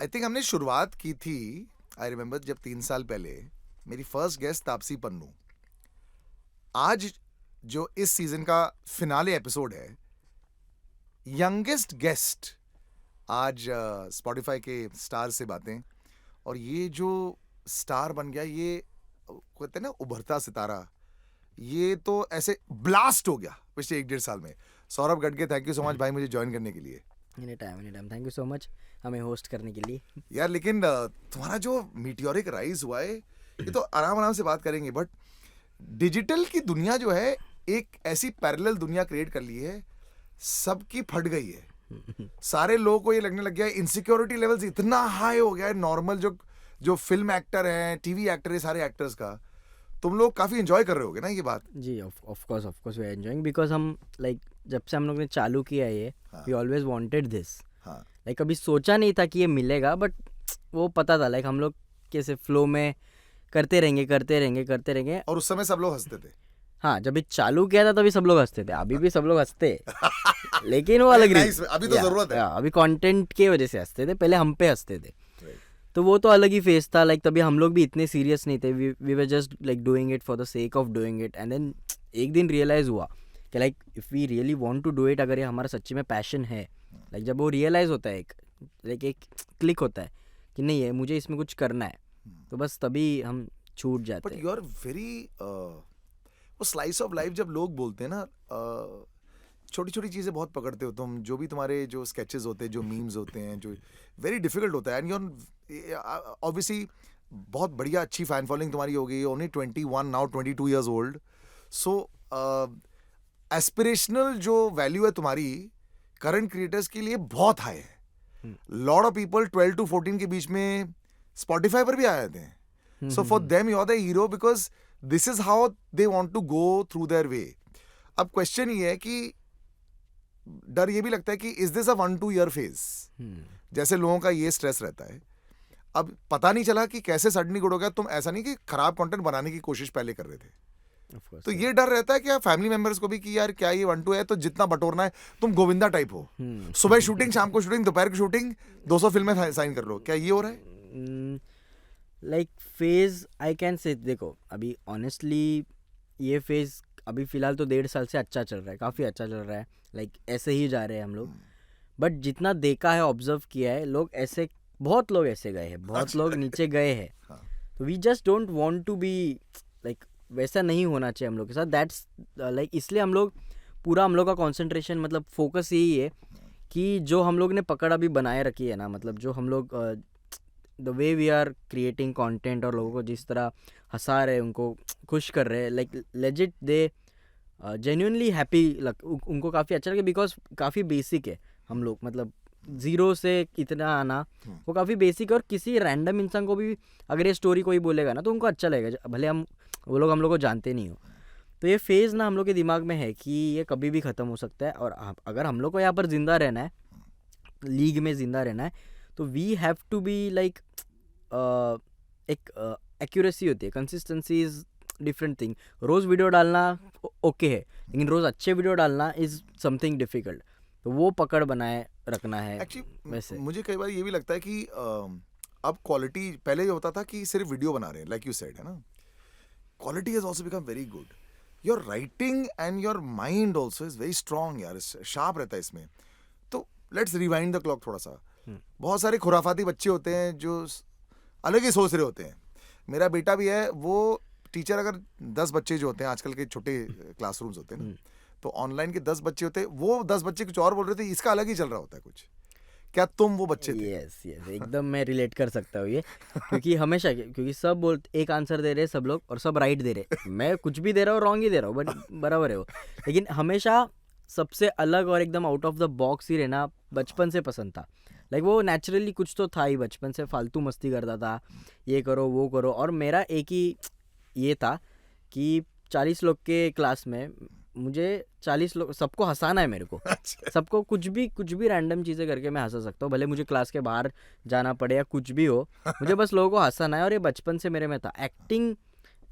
I think हमने शुरुआत की थी, आई रिमेम्बर जब 3 साल पहले मेरी फर्स्ट गेस्ट तापसी पन्नू। आज जो इस सीजन का फिनाले एपिसोड है, यंगेस्ट गेस्ट, आज स्पॉटिफाई के स्टार से बातें। और ये जो स्टार बन गया, ये कहते हैं ना उभरता सितारा, ये तो ऐसे ब्लास्ट हो गया पिछले 1-1.5 साल में। Saurabh Gadge, thank you so much भाई मुझे ज्वाइन करने के लिए। Any time thank you so much हमें होस्ट करने के लिए। यार लेकिन तुम्हारा जो मीटियोरिक राइज हुआ है, ये तो आराम आराम से बात करेंगे, बट डिजिटल की दुनिया जो है एक ऐसी पैरेलल दुनिया क्रिएट कर ली है, सबकी फट गई है। सारे लोगों को ये लगने लग गया है, इनसिक्योरिटी लेवल्स इतना हाई हो गया है। नॉर्मल जो फिल्म एक्टर हैं, टीवी एक्टर है, सारे एक्टर्स का, तुम लोग काफी एंजॉय कर रहे होगे ना ये बात? जी of course we are enjoying because हम लाइक जब से हम लोग ने चालू किया ये वी ऑलवेज वांटेड दिस। हाँ लाइक कभी सोचा नहीं था कि ये मिलेगा, बट वो पता था लाइक हम लोग कैसे फ्लो में करते रहेंगे। और उस समय सब लोग हंसते थे। हाँ, जब ये चालू किया था तभी सब लोग हंसते थे, अभी भी सब लोग हंसते लेकिन वो अलग Nice, अभी तो जरूरत है। अभी कंटेंट के वजह से हंसते थे, पहले हम पे हंसते थे। तो वो तो अलग ही फेस था। लाइक तभी हम लोग भी इतने सीरियस नहीं थे, we were just like doing it for the sake of doing it. And then एक दिन रियलाइज़ हुआ कि like if we really want to do it, अगर ये हमारा सच्ची में पैशन है, लाइक जब वो रियलाइज़ होता है, एक क्लिक होता है कि नहीं है मुझे इसमें कुछ करना है, तो बस तभी हम छूट जाते बट हैं। यू आर वेरी वो स्लाइस ऑफ लाइफ जब लोग बोलते हैं ना, छोटी छोटी चीज़ें बहुत पकड़ते हो तुम। जो भी तुम्हारे जो स्केचेस होते हैं, जो मीम्स होते हैं, जो वेरी डिफिकल्ट होता है। एंड यूर ऑब्वियसली बहुत बढ़िया अच्छी फैन फॉलोइंग तुम्हारी हो गई। Only 21 now 22 years old. So aspirational जो वैल्यू है तुम्हारी करंट क्रिएटर्स के लिए बहुत हाई है। लॉट ऑफ पीपल 12 to 14 के बीच में स्पॉटिफाई पर भी आ जाते हैं। So for them you are the hero because this is how they want to go through their way. अब क्वेश्चन ये है कि डर ये भी लगता है कि is this a 1-2 year phase, जैसे लोगों का ये स्ट्रेस रहता है। अब पता नहीं चला कि कैसे सडनली गुड हो गया। तुम ऐसा नहीं कि खराब कंटेंट बनाने की कोशिश पहले कर रहे थे, तो ये डर रहता है क्या फैमिली मेंबर्स को भी कि यार क्या ये 1-2 है तो जितना बटोरना है, तुम गोविंदा टाइप हो, सुबह शूटिंग, शाम को शूटिंग, दोपहर की शूटिंग, 200 फिल्में साइन कर लो, क्या ये हो रहा है? Like phase I can say, देखो अभी ऑनेस्टली ये फेज अभी फिलहाल तो 1.5 साल से अच्छा चल रहा है, काफ़ी अच्छा चल रहा है। लाइक ऐसे ही जा रहे हैं हम लोग, बट जितना देखा है, ऑब्जर्व किया है, लोग ऐसे, बहुत लोग ऐसे गए हैं, बहुत लोग नीचे गए हैं। तो we just don't want to be like, वैसा नहीं होना चाहिए हम लोग के साथ। दैट्स लाइक इसलिए हम लोग का कंसंट्रेशन, मतलब फोकस यही है कि जो हम लोग ने पकड़ अभी बनाए रखी है ना, मतलब जो हम लोग the way we are creating content और लोगों को जिस तरह हंसा रहे, उनको खुश कर रहे हैं, लाइक लेजिट दे जेन्युइनली हैप्पी, उनको काफ़ी अच्छा लगे बिकॉज काफ़ी बेसिक है। हम लोग मतलब ज़ीरो से इतना आना वो काफ़ी बेसिक है, और किसी रैंडम इंसान को भी अगर ये स्टोरी कोई बोलेगा ना तो उनको अच्छा लगेगा, भले हम लोग को जानते नहीं हो। तो ये फेज़ ना हम लोग के दिमाग में है कि ये कभी भी ख़त्म हो सकता है, और अगर हम लोग को यहाँ पर ज़िंदा रहना है, लीग में ज़िंदा रहना है, तो we have to be like, एक एक्यूरेसी होती है, कंसिस्टेंसी इज़ डिफरेंट थिंग। रोज़ वीडियो डालना ओके है, लेकिन रोज़ अच्छे वीडियो डालना इज़ समथिंग डिफ़िकल्ट। तो वो पकड़ बनाए रखना है। एक्चुअली वैसे मुझे कई बार ये भी लगता है कि अब क्वालिटी, पहले ये होता था कि सिर्फ वीडियो बना रहे हैं, लाइक यू सेड, है ना, quality has also become very good. Your writing and your mind also is very strong यार, शार्प रहता है इसमें। तो लेट्स रिवाइंड द क्लॉक थोड़ा सा। बहुत सारे खुराफाती बच्चे होते हैं जो अलग ही सोच रहे होते हैं। मेरा बेटा भी है, वो टीचर, अगर 10 बच्चे जो होते हैं, आजकल के छोटे क्लासरूम्स होते हैं ना, तो ऑनलाइन के 10 बच्चे होते हैं, वो 10 बच्चे कुछ और बोल रहे थे, इसका अलग ही चल रहा होता है कुछ। क्या तुम वो बच्चे थे? यस एकदम मैं रिलेट कर सकता हूँ ये, क्योंकि हमेशा, क्योंकि सब एक आंसर दे रहे हैं सब लोग, और सब राइट दे रहे, मैं कुछ भी दे रहा हूँ, रॉन्ग ही दे रहा हूँ, बट बराबर है वो। लेकिन हमेशा सबसे अलग और एकदम आउट ऑफ द बॉक्स ही रहना बचपन से पसंद था। लाइक वो नेचुरली कुछ तो था ही, बचपन से फालतू मस्ती करता था, ये करो वो करो। और मेरा एक ही ये था कि 40 लोग के क्लास में मुझे 40 लोग, सबको हंसाना है मेरे को। सबको कुछ भी रैंडम चीज़ें करके मैं हंसा सकता हूँ, भले मुझे क्लास के बाहर जाना पड़े या कुछ भी हो, मुझे बस लोगों को हंसाना है। और ये बचपन से मेरे में था। एक्टिंग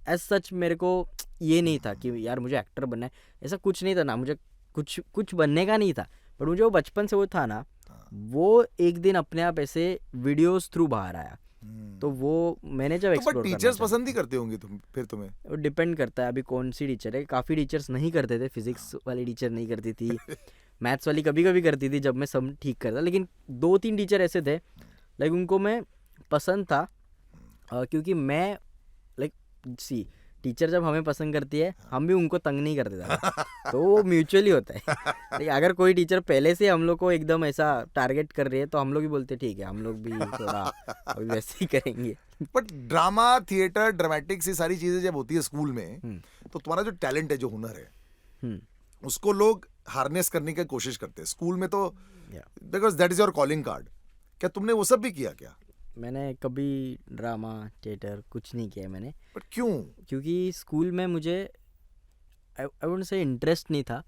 एज सच मेरे को ये नहीं था कि यार मुझे एक्टर बनना है, ऐसा कुछ नहीं था ना, मुझे कुछ बनने का नहीं था, पर मुझे वो बचपन से वो था ना, वो एक दिन अपने आप ऐसे वीडियोस थ्रू बाहर आया, तो वो मैंने जब तो बट एक्सप्लोर करना टीचर्स चाहा, पसंद ही करते होंगे तुम फिर तुम्हें। वो डिपेंड करता है अभी कौन सी टीचर है। काफ़ी टीचर्स नहीं करते थे, फिजिक्स वाली टीचर नहीं करती थी, मैथ्स वाली कभी कभी करती थी जब मैं सब ठीक करता, लेकिन 2-3 टीचर ऐसे थे लाइक उनको मैं पसंद था, क्योंकि मैं लाइक सी टीचर जब हमें पसंद करती है हम भी उनको तंग नहीं करते ज़्यादा, तो वो म्यूचुअली होता है। लेकिन अगर कोई टीचर पहले से हम लोग को एकदम ऐसा टारगेट कर रही है तो हम लोग भी बोलते ठीक है, हम लोग भी थोड़ा अभी वैसे ही करेंगे। बट ड्रामा, थिएटर, ड्रामेटिक्स, ये सारी चीजें जब होती है स्कूल में, तो तुम्हारा जो टैलेंट है, जो हुनर है, हम्म उसको लोग हार्नेस करने की कोशिश करते हैं स्कूल में, तो या because that is your calling card. क्या तुमने वो सब भी किया क्या? मैंने कभी ड्रामा थिएटर कुछ नहीं किया मैंने, बट क्यों? क्योंकि स्कूल में मुझे आई वुडंट से इंटरेस्ट नहीं था,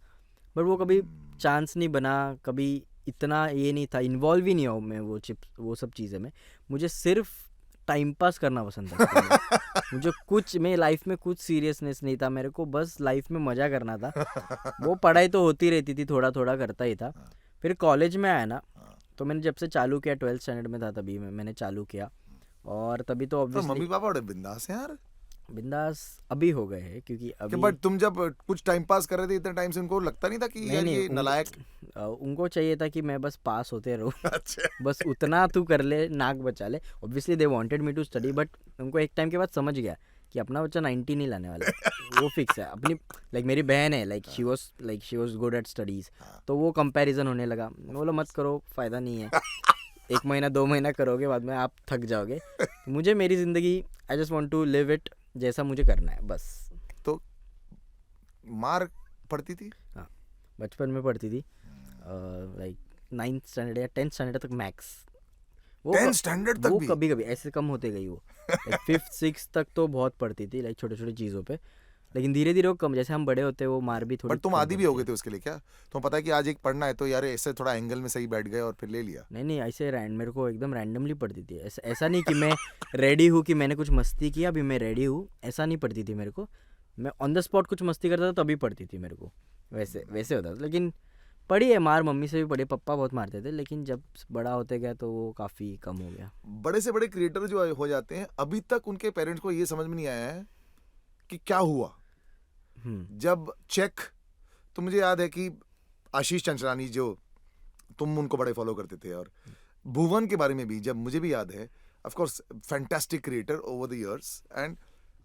बट वो कभी चांस नहीं बना, कभी इतना ये नहीं था, इन्वॉल्व ही नहीं हुआ मैं वो सब चीज़ें में। मुझे सिर्फ टाइम पास करना पसंद था स्कूल में। मुझे कुछ मैं लाइफ में कुछ सीरियसनेस नहीं था, मेरे को बस लाइफ में मज़ा करना था। वो पढ़ाई तो होती रहती थी, थोड़ा थोड़ा करता ही था। फिर कॉलेज में आया ना, तो मैंने जब से चालू किया, 12th स्टैंडर्ड में था तभी मैंने चालू किया, और तभी तो तो ऑब्वियसली मम्मी पापा बड़े बिंदास हैं यार। बिंदास अभी हो गए हैं, क्योंकि कि अभी बट तुम जब कुछ टाइम पास कर रहे थे इतने टाइम से, उनको लगता नहीं था कि नहीं यार नहीं ये नालायक? उनको चाहिए था कि मैं बस पास होते रहूँ। अच्छा। बस उतना तू कर ले, नाक बचा ले। Obviously they wanted me to study, but उनको एक टाइम के बाद समझ गया कि अपना बच्चा 90 नहीं लाने वाला है। वो फिक्स है अपनी। लाइक मेरी बहन है, like she was good at studies, तो वो कंपैरिजन होने लगा। बोलो मत करो, फायदा नहीं है, 1 महीना 2 महीना करोगे, बाद में आप थक जाओगे। मुझे मेरी ज़िंदगी, I just want to live it जैसा मुझे करना है बस। तो मार पड़ती थी? हाँ, बचपन में पढ़ती थी, लाइक 9th स्टैंडर्ड या 10th स्टैंडर्ड तक मैक्स। 10th स्टैंडर्ड तक वो भी? कभी कभी ऐसे कम होते गई वो। 5th 6th तक तो बहुत पढ़ती थी, लाइक छोटे छोटे चीज़ों पे, लेकिन धीरे धीरे वो कम, जैसे हम बड़े होते हैं वो मार भी थोड़ी बट तुम कम आदी भी हो पड़ती गए थे उसके लिए क्या? तुम्हें पता है कि आज एक पढ़ना है तो यार ऐसे थोड़ा एंगल में सही बैठ गए और फिर ले लिया? है। नहीं नहीं, ऐसे मेरे को एकदम रैंडमली पढ़ती थी। ऐसा नहीं कि मैं रेडी हूँ, कि मैंने कुछ मस्ती किया अभी मैं रेडी हूँ, ऐसा नहीं पढ़ती थी मेरे को। मैं ऑन द स्पॉट कुछ मस्ती करता था तभी पढ़ती थी मेरे को, वैसे वैसे होता था। लेकिन पढ़ी है मार, मम्मी से भी पढ़ी, पापा बहुत मारते थे, लेकिन जब बड़ा होते गया तो वो काफ़ी कम हो गया। बड़े से बड़े क्रिएटर जो हो जाते हैं, अभी तक उनके पेरेंट्स को ये समझ में नहीं आया है कि क्या हुआ। जब चेक, तो मुझे याद है कि आशीष चंचलानी, जो तुम उनको बड़े फॉलो करते थे, और भुवन के बारे में भी जब मुझे भी याद है, of course fantastic creator over the years, and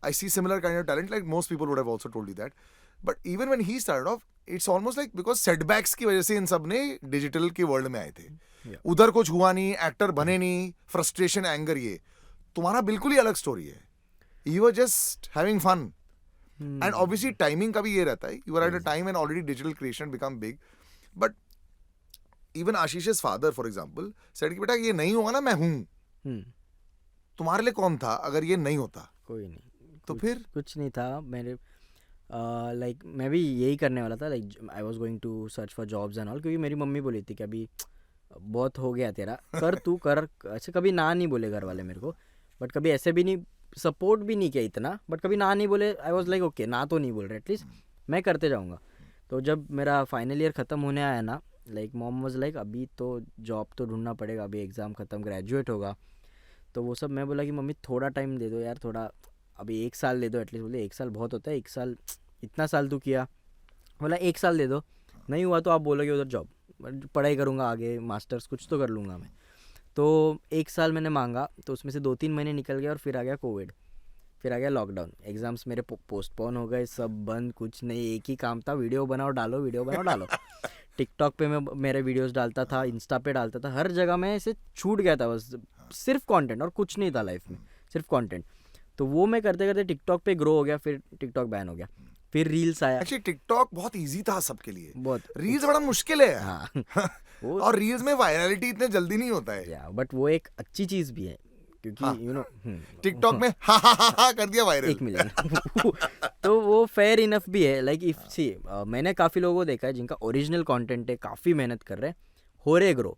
I see similar kind of talent, like most people would have also told you that. But even when he started off, it's almost like because setbacks की वजह से इन सब ने digital के world में आए थे। उधर कुछ हुआ नहीं, एक्टर बने नहीं, फ्रस्ट्रेशन, एंगर, ये तुम्हारा बिल्कुल ही अलग स्टोरी है। You are just having fun, and obviously timing का भी ये रहता है, you are at a time and already digital creation become big. But even Ashish's father for example said कि बेटा ये नहीं होगा ना, मैं हूं। तुम्हारे लिए कौन था अगर ये नहीं होता? कोई नहीं। तो फिर कुछ नहीं था मेरे, लाइक मैं भी यही करने वाला था, like I was going to search for jobs and all, क्योंकि मेरी मम्मी बोली थी कि अभी बहुत हो गया तेरा, कर तू कर। ऐसे कभी ना नहीं बोले घर वाले मेरे को, बट कभी ऐसे भी नहीं, सपोर्ट भी नहीं किया इतना, बट कभी ना नहीं बोले। आई वाज लाइक ओके, ना तो नहीं बोल रहे, एटलीस्ट मैं करते जाऊँगा। तो जब मेरा फाइनल ईयर ख़त्म होने आया ना, लाइक मॉम वाज लाइक अभी तो जॉब तो ढूंढना पड़ेगा, अभी एग्ज़ाम ख़त्म, ग्रेजुएट होगा, तो वो सब। मैं बोला कि मम्मी थोड़ा टाइम दे दो यार, थोड़ा अभी 1 साल दे दो एटलीस्ट। बोले 1 साल बहुत होता है, 1 साल इतना साल तू किया। बोला 1 साल दे दो, नहीं हुआ तो आप बोलोगे उधर जॉब, पढ़ाई करूँगा आगे, मास्टर्स कुछ तो कर लूँगा मैं। तो 1 साल मैंने मांगा, तो उसमें से 2-3 महीने निकल गया, और फिर आ गया कोविड, फिर आ गया लॉकडाउन, एग्ज़ाम्स मेरे पोस्टपोन हो गए, सब बंद, कुछ नहीं, एक ही काम था, वीडियो बनाओ डालो, वीडियो बनाओ डालो। टिकटॉक पे मैं मेरे वीडियोस डालता था, इंस्टा पे डालता था, हर जगह मैं ऐसे छूट गया था, बस सिर्फ कंटेंट और कुछ नहीं था लाइफ में, सिर्फ कंटेंट। तो वो मैं करते करते टिकटॉक पे ग्रो हो गया, फिर टिकटॉक बैन हो गया, फिर रील्स आया। एक्चुअली टिकटॉक बहुत इजी था सबके लिए, बहुत, रील्स बड़ा मुश्किल है। हाँ। और रील्स में वायरलिटी इतने जल्दी नहीं होता है। या बट वो एक अच्छी चीज़ भी है, क्योंकि यू नो टिकटॉक में हा कर दिया वायरल, 1 मिलियन। तो वो फेयर इनफ भी है। लाइक इफ सी, मैंने काफ़ी लोगों को देखा है जिनका ओरिजिनल कंटेंट है, काफ़ी मेहनत कर रहे हैं, हो रहे grow,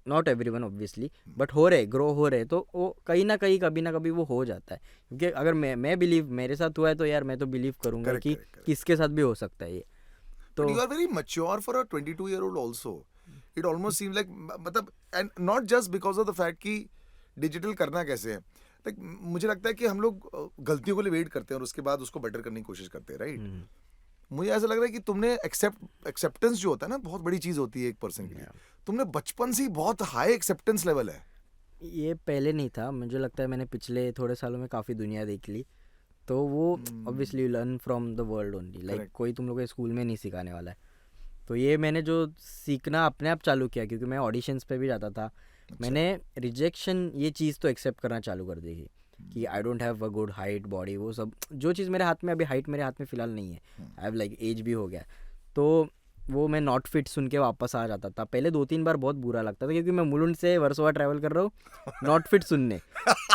not everyone obviously, but हो रहे ग्रो हो रहे, तो वो कहीं ना कहीं कभी ना कभी वो हो जाता है। क्योंकि अगर मैं बिलीव मेरे साथ हुआ है, तो यार मैं तो बिलीव करूंगा कि किसके साथ भी हो सकता है ये। तो you are very mature for a 22-year-old also, it almost seem like, मतलब and not just because of the fact कि डिजिटल करना कैसे है, लाइक मुझे लगता है कि हम लोग गलतियों को लिए वेट करते हैं और उसके बाद उसको बेटर करने की कोशिश करते हैं, राइट? मुझे ऐसा लग रहा है कि तुमने एक्सेप्टेंस जो होता है ना, बहुत बड़ी चीज होती है एक पर्सन के लिए, तुमने बचपन से ही बहुत हाई एक्सेप्टेंस लेवल है। ये पहले नहीं था, मुझे लगता है मैंने पिछले थोड़े सालों में काफ़ी दुनिया देख ली, तो वो obviously learn from the world only, like Correct. कोई तुम लोग के स्कूल में नहीं सिखाने वाला है। तो ये मैंने जो सीखना अपने आप चालू किया, क्योंकि मैं ऑडिशंस पे भी जाता था, मैंने रिजेक्शन ये चीज़ तो एक्सेप्ट करना चालू कर दी कि I don't have a good height body, वो सब जो चीज़ मेरे हाथ में, अभी हाइट मेरे हाथ में फ़िलहाल नहीं है, आई हैव लाइक एज भी हो गया, तो वो मैं नॉट फिट सुन के वापस आ जाता था। पहले 2-3 बार बहुत बुरा लगता था, क्योंकि मैं मुलुंड से वर्सोवा ट्रैवल कर रहा हूँ नॉट फिट सुनने,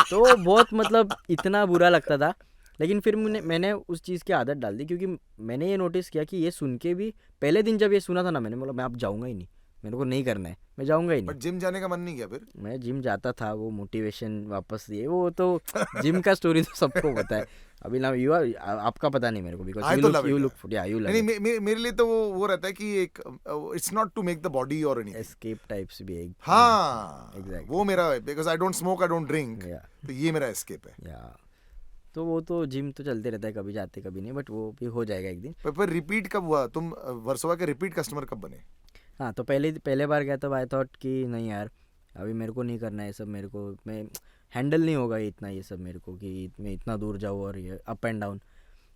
तो बहुत मतलब इतना बुरा लगता था। लेकिन फिर मैंने उस चीज़ की आदत डाल दी, क्योंकि मैंने ये नोटिस किया कि ये सुन के भी, पहले दिन जब ये सुना था ना, मैंने बोला मैं अब जाऊँगा ही नहीं, मेरे को नहीं करना है, मैं जाऊँगा ही बट नहीं। जिम जाने का मन नहीं किया फिर? मैं जिम जाता था, वो मोटिवेशन वापस दिए, वो तो जिम का स्टोरी तो सबको पता है। अभी ना यू आर, आपका पता नहीं मेरे को, I बिकॉज तो love you it, look yeah. या यू नहीं लव मेरे लिए तो वो रहता है कि एक it's not to make the body और एनीथिंग। एस्केप टाइप्स भी एक, हाँ Exactly. वो मेरा, because I don't smoke, I don't drink, या तो ये मेरा एस्केप है। या तो वो तो जिम तो चलते रहता है, कभी जाते कभी नहीं, बट वो भी हो जाएगा एक दिन। पर रिपीट कब हुआ? तुम वर्सोवा के रिपीट कस्टमर कब बने? हाँ, तो पहले बार गया तब आई थॉट कि नहीं यार, अभी मेरे को नहीं करना है ये सब, मेरे को मैं हैंडल नहीं होगा ये इतना, ये सब मेरे को, कि मैं इतना दूर जाऊँ और ये अप एंड डाउन।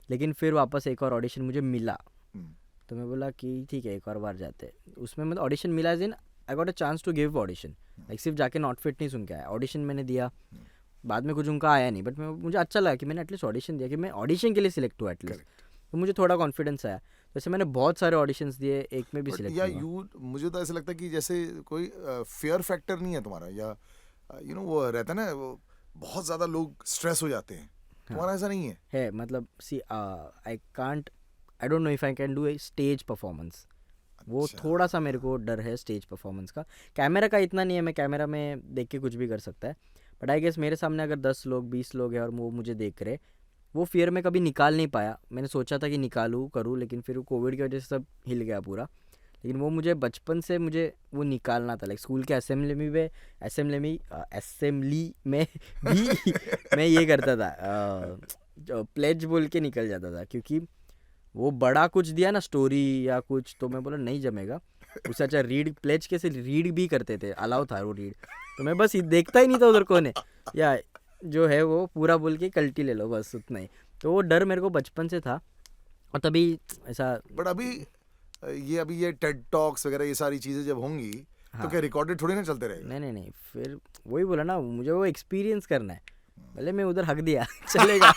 लेकिन फिर वापस एक और ऑडिशन मुझे मिला, तो मैं बोला कि ठीक है एक और बार जाते हैं। उसमें मतलब ऑडिशन मिला, as in I got a chance to give audition, like सिर्फ जाके नॉट फिट नहीं सुन के आया, ऑडिशन मैंने दिया। बाद में कुछ उनका आया नहीं, बट मुझे अच्छा लगा कि मैंने एटलीस्ट ऑडिशन दिया, कि मैं ऑडिशन के लिए सिलेक्ट हुआ एटलीस्ट, तो मुझे थोड़ा कॉन्फिडेंस आया। वैसे मैंने बहुत सारे ऑडिशंस दिए, एक में भी सिलेक्ट या हुआ। यू, मुझे तो ऐसा लगता है कि जैसे कोई फेयर फैक्टर नहीं है तुम्हारा, या यू नो वो रहता है ना, वो बहुत ज्यादा लोग स्ट्रेस हो जाते हैं, तुम्हारा ऐसा नहीं है? मतलब see I don't know if I can do a stage performance, वो थोड़ा सा मेरे को डर है स्टेज परफॉर्मेंस का। कैमरा का इतना नहीं है, मैं कैमरा में देख के कुछ भी कर सकता है, बट आई गेस मेरे सामने अगर 10 लोग 20 लोग हैं और वो मुझे देख रहे, वो फियर में कभी निकाल नहीं पाया। मैंने सोचा था कि निकालूँ करूँ, लेकिन फिर कोविड की वजह से सब हिल गया पूरा। लेकिन वो मुझे बचपन से मुझे वो निकालना था, लाइक स्कूल के असेंबली में भी मैं ये करता था, प्लेज बोल के निकल जाता था, क्योंकि वो बड़ा कुछ दिया ना स्टोरी या कुछ, तो मैं बोला नहीं जमेगा। उससे अच्छा रीड, प्लेज कैसे रीड भी करते थे, अलाउ था वो रीड, तो मैं बस देखता ही नहीं था उधर कौन है, या जो है वो पूरा बोल के कल्टी ले लो, बस उतना ही। तो वो डर मेरे को बचपन से था, और तभी ऐसा। बट अभी ये टेड टॉक्स वगैरह ये सारी चीजें जब होंगी, तो क्या रिकॉर्डेड थोड़ी ना चलते रहेगा? नहीं, फिर वही बोला ना, मुझे वो एक्सपीरियंस करना है। भले मैं उधर हक दिया चलेगा,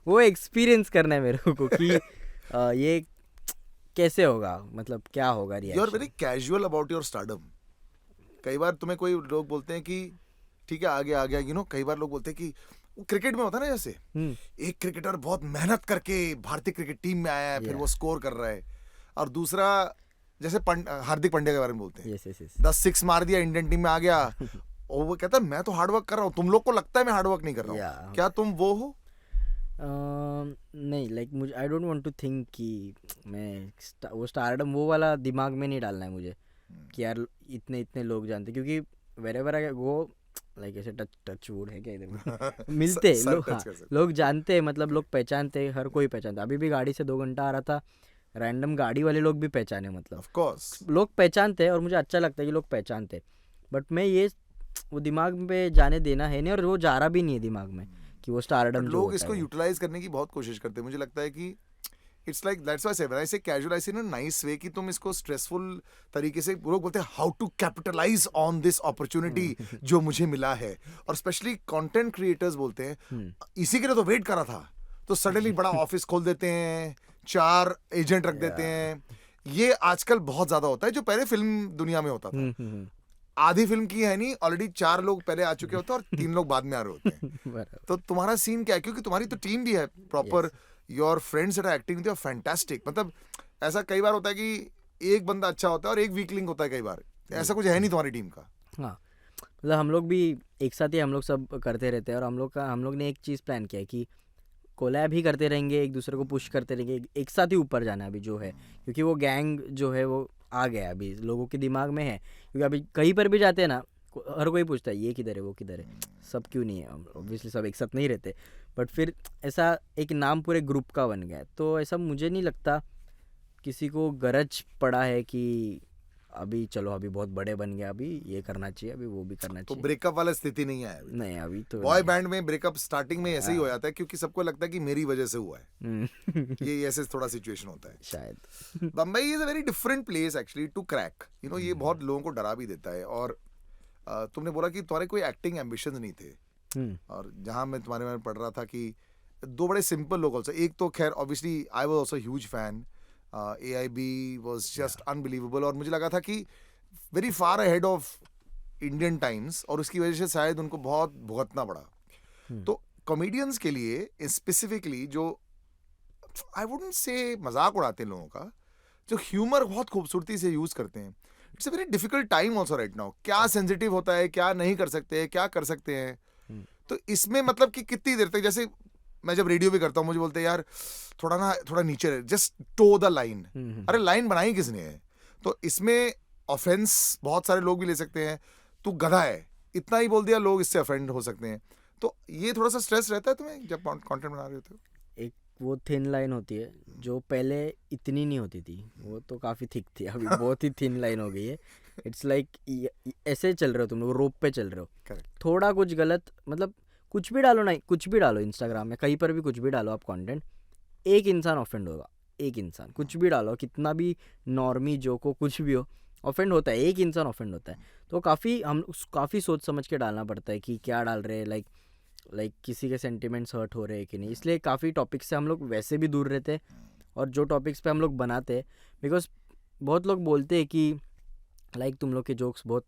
वो एक्सपीरियंस करना है मेरे को कि ये कैसे होगा, मतलब क्या होगा you are reaction. Very casual about your stardom. कई बार तुम्हें कोई लोग बोलते हैं कि ठीक है आगे आ गया, यू नो, कई बार लोग बोलते हैं कि वो क्रिकेट में होता है ना, जैसे एक क्रिकेटर बहुत मेहनत करके भारतीय क्रिकेट टीम में आया है, फिर वो स्कोर कर रहा है, और दूसरा जैसे हार्दिक पांड्या के बारे में बोलते हैं, यस 10 6 मार दिया, इंडियन टीम में आ गया, और वो कहता है मैं तो हार्डवर्क कर रहा हूँ, तुम लोग को लगता है मैं हार्डवर्क नहीं कर रहा हूँ, क्या तुम वो हो? नहीं, लाइक मुझे I don't want to think कि मैं वो स्टारडम वो वाला दिमाग में नहीं डालना है मुझे, कि यार इतने इतने लोग जानते, क्योंकि वेरेवर आई गो, लाइक ऐसे टच वुड है क्या इधर मिलते लोग, हाँ लोग जानते हैं, मतलब लोग पहचानते, हर कोई पहचानता। अभी भी गाड़ी से 2 घंटा आ रहा था, रैंडम गाड़ी वाले लोग भी पहचाने, मतलब ऑफ कोर्स लोग पहचानते हैं, और मुझे अच्छा लगता है कि लोग पहचानते, बट मैं ये वो दिमाग पे जाने देना है नहीं, और वो जा रहा भी नहीं है दिमाग में कि वो स्टारडम। लोग इसको यूटिलाइज करने की बहुत कोशिश करते हैं, मुझे लगता है कि it's like that's why when I से कैजुअल, आई से इन अ नाइस वे, कि तुम इसको स्ट्रेसफुल तरीके से, लोग बोलते हैं how to capitalise on this opportunity जो मुझे मिला है, और स्पेशली कंटेंट क्रिएटर्स बोलते हैं इसी के लिए तो वेट करा था, तो सडनली बड़ा ऑफिस खोल देते हैं, 4 एजेंट रख देते हैं। ये आजकल बहुत ज्यादा होता है, जो पहले फिल्म दुनिया में होता था। आधी फिल्म की है नहीं, ऑलरेडी 4 लोग पहले आ चुके होते हैं और 3 लोग बाद में आ रहे होते हैं। तो तुम्हारा सीन क्या है, क्योंकि तुम्हारी तो टीम भी है proper, your friends that are acting with you are fantastic. मतलब ऐसा कई बार होता है कि एक बंदा अच्छा होता है और एक वीक लिंक होता है, कई बार ऐसा कुछ है नहीं तुम्हारी टीम का। हाँ, मतलब हम लोग भी एक साथ ही हम लोग सब करते रहते हैं, और हम लोग ने एक चीज़ प्लान किया है कि कोलैब ही करते रहेंगे, एक दूसरे को पुश करते रहेंगे, एक साथ ही ऊपर जाना है अभी जो है, क्योंकि वो गैंग जो है वो आ गया अभी लोगों के दिमाग में है, क्योंकि अभी कहीं पर भी जाते हैं ना, हर कोई पूछता है ये किधर है वो किधर है, सब क्यों नहीं है, ऑब्वियसली सब एक साथ नहीं रहते, बट फिर ऐसा एक नाम पूरे ग्रुप का बन गया है। तो ऐसा मुझे नहीं लगता किसी को गरज पड़ा है कि अभी चलो अभी बहुत बड़े बन गया, अभी ये करना चाहिए, अभी वो भी करना तो चाहिए। ब्रेकअप वाला स्थिति नहीं है अभी। नहीं अभी तो बॉय बैंड में ब्रेकअप स्टार्टिंग में ऐसे ही हो जाता है, क्योंकि सबको लगता है कि मेरी वजह से हुआ है। ये ऐसे थोड़ा सिचुएशन होता है शायद। Bombay is a very different place actually to crack, you know, ये बहुत लोगों को डरा भी देता है। और तुमने बोला कि तुम्हारे कोई एक्टिंग एम्बिशंस नहीं थे, और जहां मैं तुम्हारे बारे में पढ़ रहा था कि दो बड़े सिंपल लोग ऑल्सो, एक तो खैर obviously I was also huge fan, AIB was just unbelievable, और मुझे लगा था कि very far ahead of Indian times, और उसकी वजह से शायद उनको बहुत भुगतना पड़ा। तो कॉमेडियंस के लिए स्पेसिफिकली जो आई वुडंट से मजाक उड़ाते हैं लोगों का, जो ह्यूमर बहुत खूबसूरती से यूज करते हैं, it's a very difficult time also right now. क्या सेंसिटिव होता है, क्या नहीं कर सकते, क्या कर सकते हैं। तो इसमें मतलब कि कितनी देर तक, जैसे मैं जब रेडियो भी करता हूँ मुझे बोलते हैं यार थोड़ा नीचे, जस्ट टो द लाइन। अरे लाइन बनाई किसने है? तो इसमें ऑफेंस बहुत सारे लोग भी ले सकते हैं, तू गधा है इतना ही बोल दिया, लोग इससे ऑफेंड हो सकते हैं। तो ये थोड़ा सा स्ट्रेस रहता है तुम्हें जब कंटेंट बना रहे होते हो? एक वो थिन लाइन होती है जो पहले इतनी नहीं होती थी, वो तो काफ़ी थिक थी, अभी बहुत ही थिन लाइन हो गई है। इट्स लाइक ऐसे चल रहे हो तुम लोग, रोप पे चल रहे हो। Correct. थोड़ा कुछ गलत, मतलब कुछ भी डालो ना, कुछ भी डालो इंस्टाग्राम में, कहीं पर भी कुछ भी डालो आप कंटेंट, एक इंसान ऑफेंड होगा, एक इंसान, कुछ भी डालो, कितना भी नॉर्मी जोक हो, कुछ भी हो, ऑफेंड होता है, एक इंसान ऑफेंड होता है। तो काफ़ी सोच समझ के डालना पड़ता है कि क्या डाल रहे हैं, लाइक किसी के सेंटिमेंट्स हर्ट हो रहे हैं कि नहीं। इसलिए काफ़ी टॉपिक्स से हम लोग वैसे भी दूर रहते हैं, और जो टॉपिक्स पे हम लोग बनाते हैं, बिकॉज बहुत लोग बोलते हैं कि लाइक तुम लोग के जोक्स बहुत,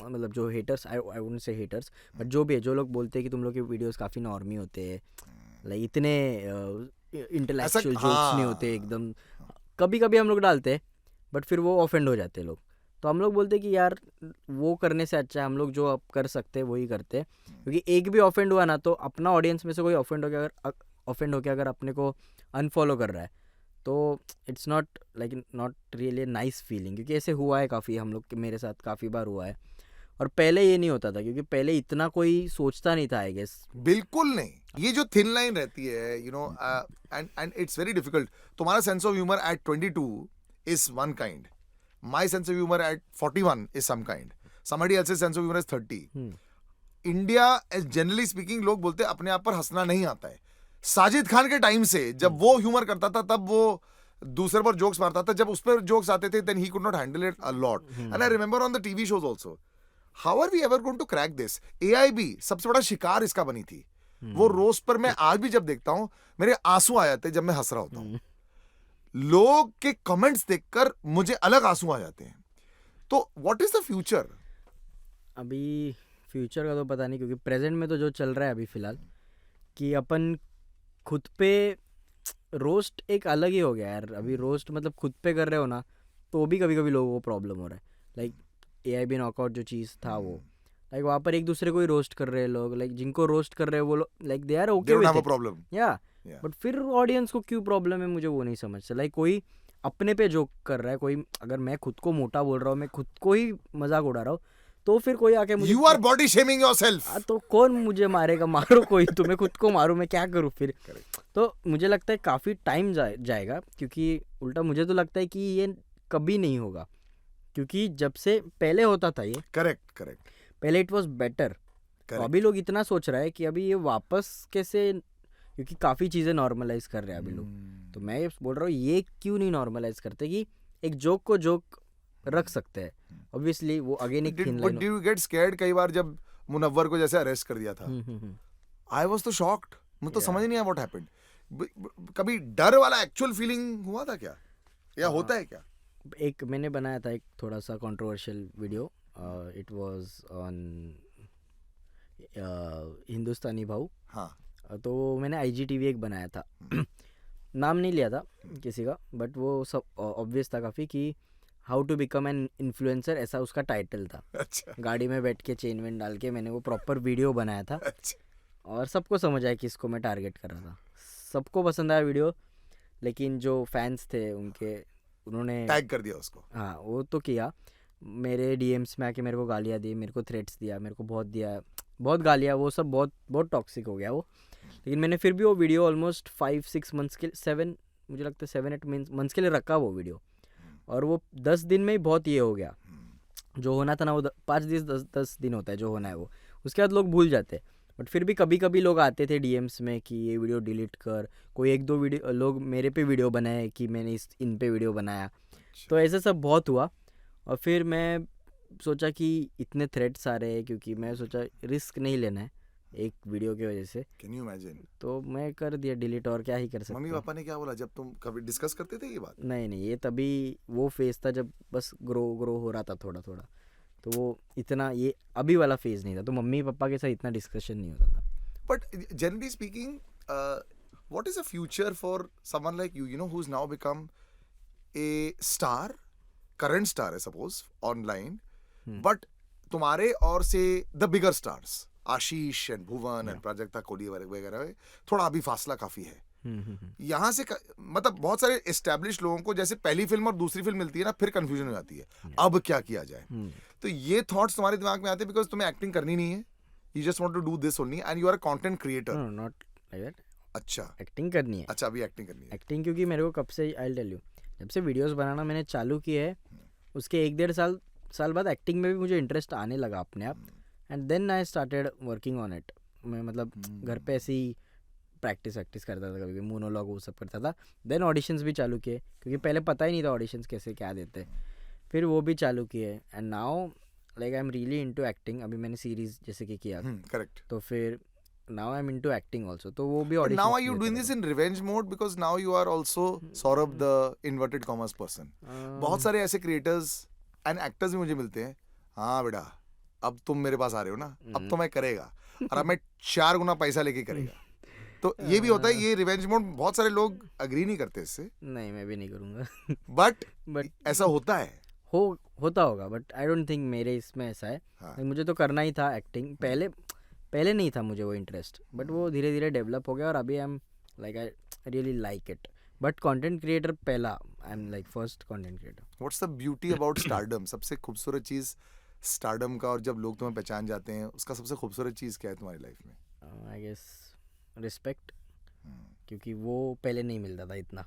मतलब जो haters, I wouldn't say haters, but जो भी है, जो लोग बोलते हैं कि तुम लोग के वीडियोस काफ़ी नॉर्मी होते हैं, लाइक इतने इंटेलेक्चुअल जोक्स नहीं होते एकदम। कभी कभी हम लोग डालते हैं, बट फिर वो ऑफेंड हो जाते हैं लोग। तो हम लोग बोलते हैं कि यार वो करने से अच्छा है हम लोग जो अब कर सकते हैं वही करते हैं, क्योंकि एक भी ऑफेंड हुआ ना, तो अपना ऑडियंस में से कोई ऑफेंड हो गया अगर अपने को अनफॉलो कर रहा है, तो it's not really nice feeling, क्योंकि ऐसे हुआ है काफ़ी, हम लोग के, मेरे साथ काफ़ी बार हुआ है। और पहले ये नहीं होता था, क्योंकि पहले इतना कोई सोचता नहीं था, आई गेस। बिल्कुल नहीं, ये जो थिन लाइन रहती है, you know, and it's very difficult. तुम्हारा sense of humour at 22 is one kind, my sense of humour at 41 is some kind, somebody else's sense of humor is 30. India generally speaking लोग बोलते हैं अपने आप पर हंसना नहीं आता है। साजिद खान के टाइम से जब वो ह्यूमर करता था, तब वो दूसरे पर जोक्स मारता था, जब उस पर जोक्स आते थे then he could not handle it a lot. And I remember on the TV shows also, how are we ever going to crack this? AIB सबसे बड़ा शिकार इसका बनी थी। वो रोस्ट पर मैं आज भी जब देखता हूं मेरे आंसू आ जाते हैं जब मैं हंस रहा होता हूं। लोग के कमेंट्स देखकर मुझे अलग आंसू आ जाते हैं। तो व्हाट इज द फ्यूचर? अभी फ्यूचर का तो पता नहीं, क्योंकि प्रेजेंट में तो जो चल रहा है अभी फ़िलहाल, कि अपन खुद पे रोस्ट एक अलग ही हो गया यार। अभी रोस्ट मतलब खुद पे कर रहे हो ना, तो भी कभी कभी लोगों को प्रॉब्लम हो रहा है। लाइक AIB नॉकआउट जो चीज़ था वो, लाइक वहाँ पर एक दूसरे को ही रोस्ट कर रहे हैं लोग, लाइक जिनको रोस्ट कर रहे हैं वो लोग, like they are okay with it, problem या बट फिर ऑडियंस को क्यों प्रॉब्लम है, मुझे वो नहीं समझता। लाइक कोई अपने पे जोक कर रहा है, कोई, अगर मैं खुद को मोटा बोल रहा हूँ, मैं खुद को ही मजाक उड़ा रहा हूँ, तो फिर कोई आके मुझे, you our body shaming yourself. तो कौन मुझे मारेगा? मारो कोई, तो मैं खुद को मारूं, मैं क्या करूं फिर? तो मुझे लगता है काफ़ी टाइम जाएगा, क्योंकि उल्टा मुझे तो लगता है कि ये कभी नहीं होगा, क्योंकि जब से पहले होता था ये, करेक्ट पहले इट वाज बेटर। तो अभी लोग इतना सोच रहा है कि अभी ये वापस कैसे, क्योंकि काफ़ी चीज़ें नॉर्मलाइज कर रहे हैं अभी लोग। तो मैं ये बोल रहा हूँ, ये क्यों नहीं नॉर्मलाइज करते कि एक जोक को जोक रख सकते हैं। ऑब्वियसली वो अगेन एक thin line. Did you get scared कई बार जब मुनव्वर को जैसे अरेस्ट कर दिया था? आई वाज तो शॉक्ड, मुझे तो समझ नहीं आया व्हाट हैपेंड। कभी डर वाला एक्चुअल फीलिंग हुआ था क्या, या होता है क्या? एक मैंने बनाया था एक थोड़ा सा controversial video, it was on Hindustani Bhau. हाँ, तो मैंने IGTV एक बनाया था नाम नहीं लिया था किसी का, बट वो सब ऑब्वियस था काफ़ी कि how to become an influencer, ऐसा उसका टाइटल था। अच्छा गाड़ी में बैठ के चेन वेन डाल के मैंने वो प्रॉपर वीडियो बनाया था, अच्छा। और सबको समझ आया कि इसको मैं टारगेट कर रहा था। सबको पसंद आया वीडियो, लेकिन जो फैंस थे उन्होंने टैग कर दिया उसको। हाँ वो तो किया, मेरे डीएम्स में आके मेरे को गालियाँ दी, मेरे को थ्रेट्स दिया, मेरे को बहुत दिया, बहुत गालियाँ, वो सब बहुत बहुत टॉक्सिक हो गया वो। लेकिन मैंने फिर भी वो वीडियो ऑलमोस्ट 5-6 मंथ्स के 7, मुझे लगता है 7-8 मंथ्स के लिए रखा वो वीडियो, और वो 10 दिन में ही बहुत ये हो गया। जो होना था ना वो 5-10 दिन होता है जो होना है वो, उसके बाद लोग भूल जाते हैं। बट फिर भी कभी कभी लोग आते थे डीएम्स में कि ये वीडियो डिलीट कर, कोई 1-2 वीडियो लोग मेरे पे वीडियो बनाए कि मैंने इन पे वीडियो बनाया, तो ऐसे सब बहुत हुआ। और फिर मैं सोचा कि इतने थ्रेट्स आ रहे हैं, क्योंकि मैं सोचा रिस्क नहीं लेना है एक वीडियो की वजह से, कैन यू इमेजिन? तो मैं कर दिया डिलीट, और क्या ही कर सकते मम्मी हैं। पापा ने क्या बोला जब तुम कभी डिस्कस करते थे ये बात? नहीं, ये तभी वो फेज़ था जब बस ग्रो हो रहा था थोड़ा थोड़ा, तो वो इतना ये अभी वाला फेज़ नहीं था, तो मम्मी पापा के साथ इतना डिस्कशन नहीं होता था। But generally speaking, what is the future for someone like you know, who's now become a star, current star, I suppose, online, but तुम्हारे और से the bigger stars, Ashish and Bhuvan and Prajakta Kohli वगैरह, थोड़ा अभी फासला काफी है। यहाँ से मतलब बहुत सारे एस्टेब्लिश लोगों को जैसे पहली फिल्म और दूसरी फिल्म मिलती है ना, फिर कंफ्यूजन हो जाती है अब क्या किया जाए। तो ये थॉट्स तुम्हारे दिमाग में आते हैं बिकॉज तुम्हें एक्टिंग करनी नहीं है, you just want to do this only and you are a content creator. No not like that, अच्छा एक्टिंग करनी है। अच्छा, अभी एक्टिंग करनी है। एक्टिंग क्योंकि मेरे को कब से, आई टेल यू, जब से वीडियोस बनाना मैंने चालू की है, उसके 1-1.5 साल बाद एक्टिंग में भी मुझे इंटरेस्ट आने लगा अपने आप, and then I started working on it. मैं मतलब घर पे ऐसे ही प्रैक्टिस करता था, कभी मोनोलॉग वो सब करता था। देन ऑडिशंस भी चालू किए, क्योंकि पहले पता ही नहीं था ऑडिशंस कैसे क्या देते हैं, फिर वो भी चालू किए, and now like I am really into acting. अभी मैंने सीरीज जैसे कि किया, करेक्ट। तो फिर now I am into acting also, तो वो भी But audition. now are you doing this in revenge mode because now you are also Saurabh the inverted commas person? बहुत सारे ऐसे क्रिएटर्स एंड एक्टर्स भी मुझे मिलते हैं, हाँ बेटा अब तुम मेरे पास आ रहे हो ना, अब तो मैं करेगा, और अब मैं 4 गुना पैसा लेके करेगा। तो ये भी होता है, ये रिवेंज मोड, बहुत सारे लोग अग्री नहीं करते इससे, नहीं मैं भी नहीं करूँगा बट ऐसा होता है। होता होगा, बट आई डोंट थिंक मेरे इसमें ऐसा है। हाँ। मुझे तो करना ही था एक्टिंग, पहले नहीं था मुझे वो इंटरेस्ट, बट वो धीरे धीरे डेवलप हो गया, और अभी I am like I really like it. But content creator पहला, I am like first content creator. What's the beauty about stardom? सबसे खूबसूरत चीज़ स्टारडम का, और जब लोग तुम्हें पहचान जाते हैं, उसका सबसे खूबसूरत चीज़ क्या है तुम्हारी लाइफ में? आई गेस रिस्पेक्ट, क्योंकि वो पहले नहीं मिलता था इतना।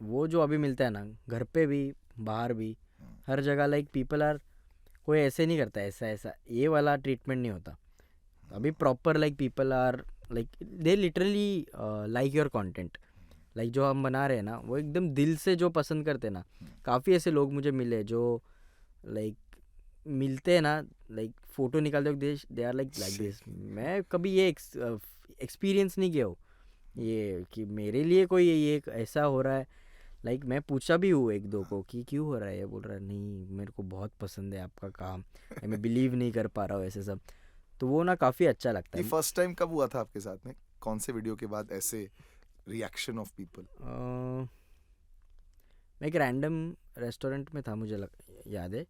वो जो अभी मिलता है ना, घर पे भी बाहर भी हर जगह, लाइक पीपल आर, कोई ऐसे नहीं करता ऐसा ये वाला ट्रीटमेंट नहीं होता अभी proper. Like people are like they literally like your content, like जो हम बना रहे हैं ना, वो एकदम दिल से जो पसंद करते हैं ना। काफ़ी ऐसे लोग मुझे मिले जो लाइक मिलते हैं ना, लाइक फ़ोटो निकालते वक्त दे आर लाइक दिस। मैं कभी ये एक्सपीरियंस नहीं किया हो ये कि मेरे लिए कोई ये ऐसा हो रहा है। लाइक मैं पूछा भी हूँ 1-2 को कि क्यों हो रहा है, ये बोल रहा है नहीं मेरे को बहुत पसंद है आपका काम, मैं बिलीव नहीं कर पा रहा हूँ ऐसे सब। तो वो ना काफ़ी अच्छा लगता ये है। फर्स्ट टाइम कब हुआ था आपके साथ में? कौन से वीडियो के बाद ऐसे रिएक्शन ऑफ पीपल? मैं एक रैंडम रेस्टोरेंट में था, मुझे याद है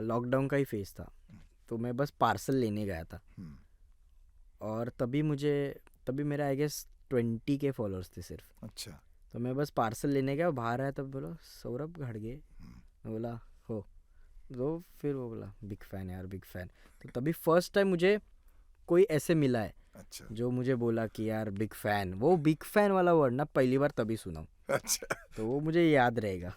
लॉकडाउन का ही फेस था, तो मैं बस पार्सल लेने गया था, और तभी मेरा आई गेस 20 के फॉलोअर्स थे सिर्फ। अच्छा। तो मैं बस पार्सल लेने गया, बाहर आया तब बोला सौरभ घाटगे, मैं बोला हो, तो फिर वो बोला बिग फैन यार बिग फैन। तो तभी फर्स्ट टाइम मुझे कोई ऐसे मिला है अच्छा। जो मुझे बोला कि यार बिग फैन, वो बिग फैन वाला वर्ड ना पहली बार तभी सुना हूँ। अच्छा। तो वो मुझे याद रहेगा।